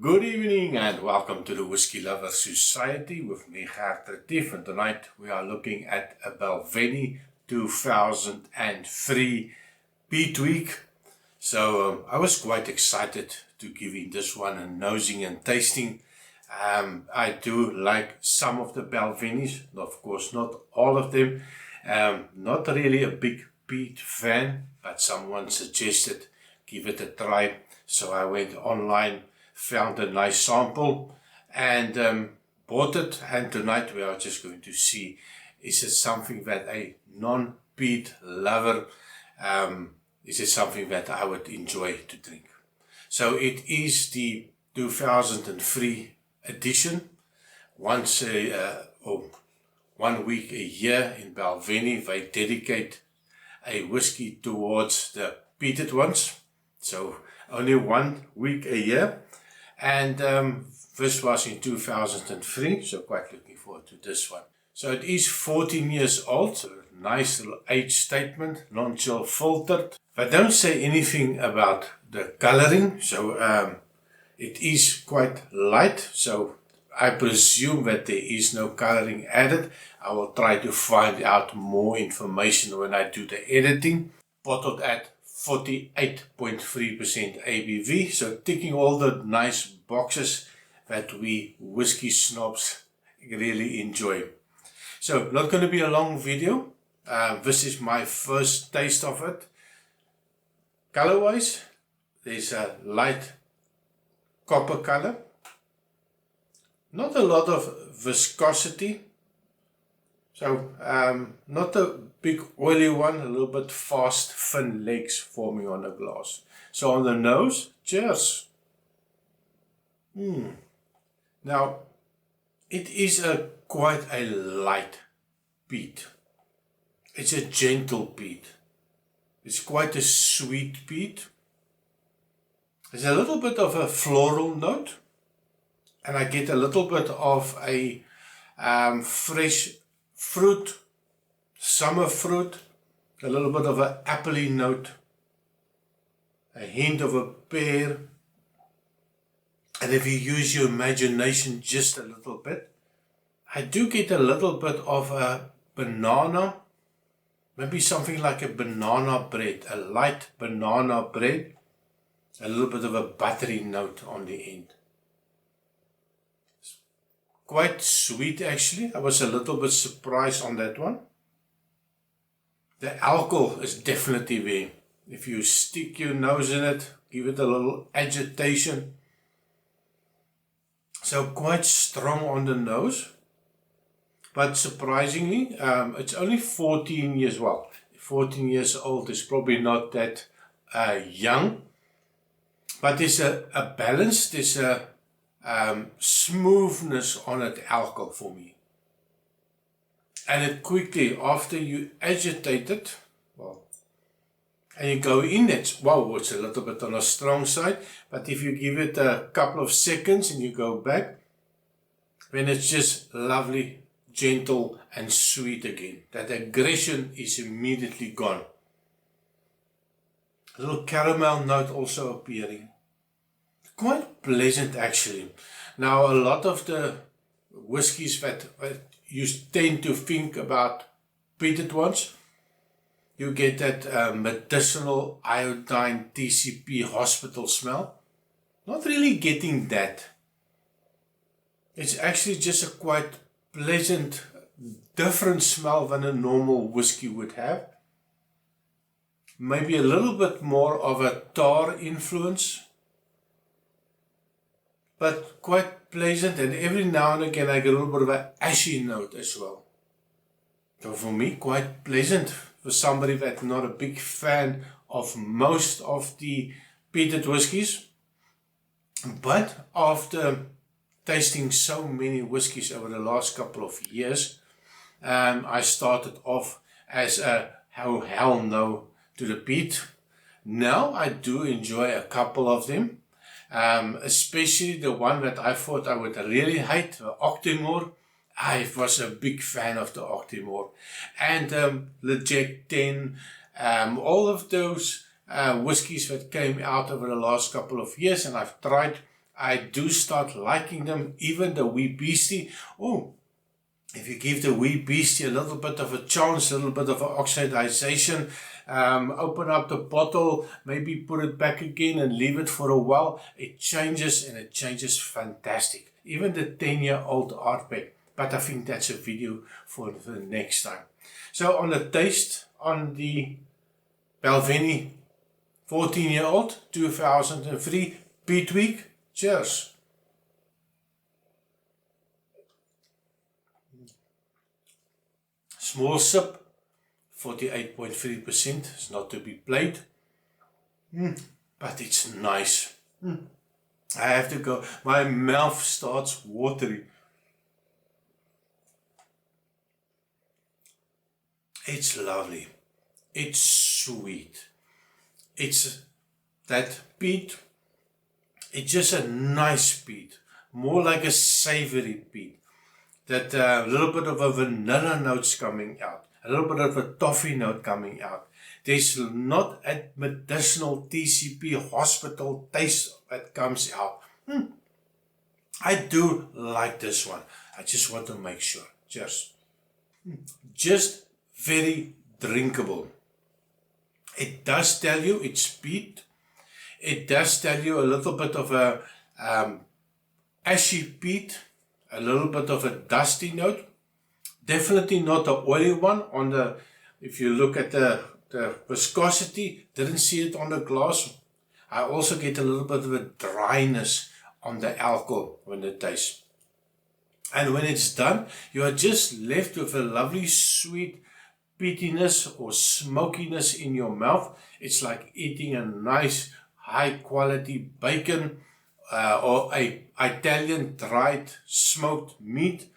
Good evening and welcome to the Whiskey Lovers Society with me, Gert Retief, and tonight we are looking at a Balvenie 2003 Peat week. So I was quite excited to give in this one a nosing and tasting. I do like some of the Balvenies, of course not all of them. Not really a big Peat fan, but someone suggested give it a try. So I went online, found a nice sample and bought it, and tonight we are just going to see, is it something that a non-peat lover, is it something that I would enjoy to drink. So it is the 2003 edition. Once or 1 week a year in Balvenie they dedicate a whiskey towards the peated ones, so only 1 week a year. And this was in 2003, so quite looking forward to this one. So it is 14 years old, so a nice little age statement, non-chill filtered. They don't say anything about the coloring, so it is quite light, so I presume that there is no coloring added. I will try to find out more information when I do the editing. Bottled at 48.3% ABV, so ticking all the nice boxes that we whiskey snobs really enjoy. So not going to be a long video. This is my first taste of it. Color wise, there's a light copper color, not a lot of viscosity, so not a big oily one, a little bit fast thin legs forming on the glass. So on the nose, cheers. Now it is quite a light peat. It's a gentle peat. It's quite a sweet peat. There's a little bit of a floral note, and I get a little bit of a fresh fruit, summer fruit, a little bit of an appley note, a hint of a pear, and if you use your imagination just a little bit, I do get a little bit of a banana, maybe something like a banana bread, a light banana bread, a little bit of a buttery note on the end. Quite sweet actually. I was a little bit surprised on that one. The alcohol is definitely there. If you stick your nose in it, give it a little agitation. So quite strong on the nose. But surprisingly, it's only 14 years, well, 14 years old is probably not that young. But there's a balance, there's a smoothness on it, alcohol for me. And it quickly, after you agitate it, well, and you go in, it's a little bit on a strong side, but if you give it a couple of seconds and you go back, then it's just lovely, gentle and sweet again. That aggression is immediately gone. A little caramel note also appearing. Quite pleasant actually. Now a lot of the whiskies that you tend to think about peated ones, you get that medicinal iodine TCP hospital smell. Not really getting that. It's actually just a quite pleasant, different smell than a normal whiskey would have. Maybe a little bit more of a tar influence, but quite pleasant, and every now and again I get a little bit of an ashy note as well. So for me, quite pleasant for somebody that's not a big fan of most of the peated whiskies. But after tasting so many whiskies over the last couple of years, I started off as a hell no to the peat. Now I do enjoy a couple of them. Especially the one that I thought I would really hate, the Octomore. I was a big fan of the Octomore. And the Jack 10, all of those whiskies that came out over the last couple of years, and I've tried. I do start liking them, even the wee beastie. Oh, if you give the wee beastie a little bit of a chance, a little bit of oxidization, open up the bottle, maybe put it back again and leave it for a while, it changes, and it changes fantastic. Even the 10-year-old Ardbeg. But I think that's a video for the next time. So on the taste, on the Balvenie 14-year-old 2003 Peat week, cheers. Small sip, 48.3%, it's not to be played, but it's nice. I have to go, my mouth starts watering. It's lovely, it's sweet, it's that peat, it's just a nice peat, more like a savory peat. That little bit of a vanilla notes coming out, a little bit of a toffee note coming out. There's not a medicinal TCP hospital taste that comes out. I do like this one. I just want to make sure. Cheers. Just very drinkable. It does tell you it's peat. It does tell you a little bit of a ashy peat. A little bit of a dusty note. Definitely not the oily one. On the, if you look at the viscosity, didn't see it on the glass. I also get a little bit of a dryness on the alcohol when it tastes. And when it's done, you are just left with a lovely sweet peatiness or smokiness in your mouth. It's like eating a nice high quality bacon or a Italian dried smoked meat.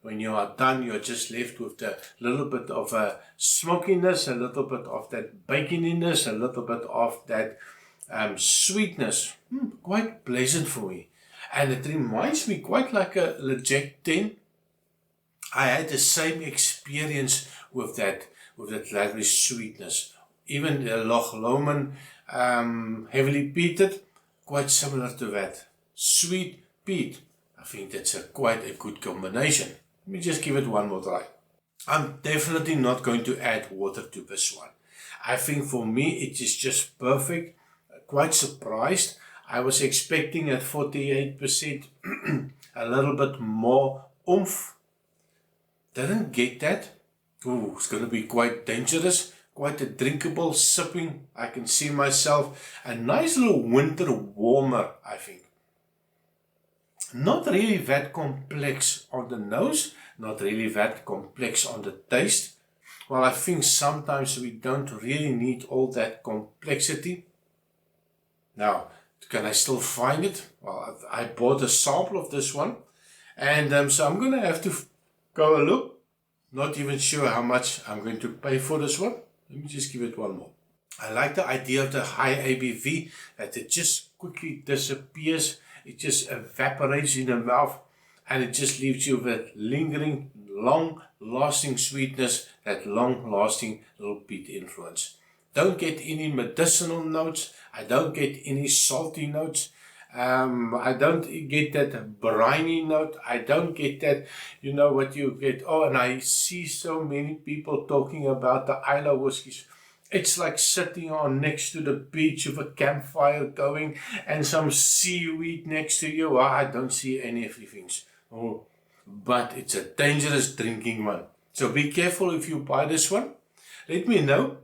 When you are done, you're just left with a little bit of a smokiness, a little bit of that baconiness, a little bit of that sweetness. Quite pleasant for me. And it reminds me quite like a Jack 10. I had the same experience with that lovely sweetness. Even the Loch Lomond heavily peated, quite similar to that. Sweet peat. I think that's quite a good combination. Let me just give it one more try. I'm definitely not going to add water to this one. I think for me it is just perfect. Quite surprised. I was expecting at 48% a little bit more oomph. Didn't get that. Ooh, it's going to be quite dangerous. Quite a drinkable sipping. I can see myself. A nice little winter warmer, I think. Not really that complex on the nose. Not really that complex on the taste. Well, I think sometimes we don't really need all that complexity. Now, can I still find it? Well, I bought a sample of this one. And so I'm going to have to go a look. Not even sure how much I'm going to pay for this one. Let me just give it one more. I like the idea of the high ABV, that it just quickly disappears. It just evaporates in the mouth, and it just leaves you with lingering, long-lasting sweetness, that long-lasting little peat influence. Don't get any medicinal notes. I don't get any salty notes. I don't get that briny note. I don't get that, you know what you get. Oh, and I see so many people talking about the Isla whiskies. It's like sitting on next to the beach with a campfire going and some seaweed next to you. I don't see any of these things. Oh, but it's a dangerous drinking one. So be careful if you buy this one. Let me know.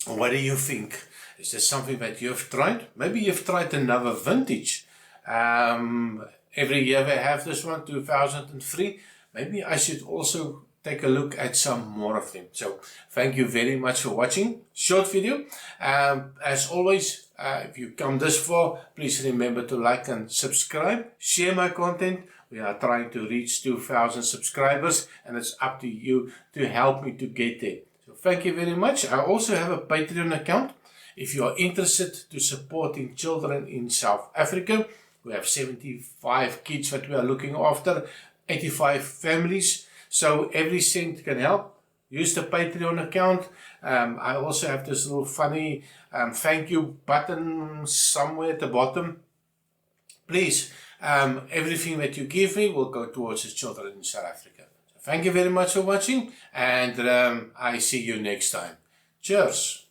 What do you think? Is there something that you have tried? Maybe you've tried another vintage. Every year they have this one, 2003. Maybe I should also take a look at some more of them. So thank you very much for watching. Short video. As always, if you come this far, please remember to like and subscribe. Share my content. We are trying to reach 2,000 subscribers, and it's up to you to help me to get there. So thank you very much. I also have a Patreon account. If you are interested to supporting children in South Africa, we have 75 kids that we are looking after, 85 families. So every cent can help. Use the Patreon account. I also have this little funny thank you button somewhere at the bottom. please, everything that you give me will go towards the children in South Africa. So thank you very much for watching, and I see you next time. Cheers.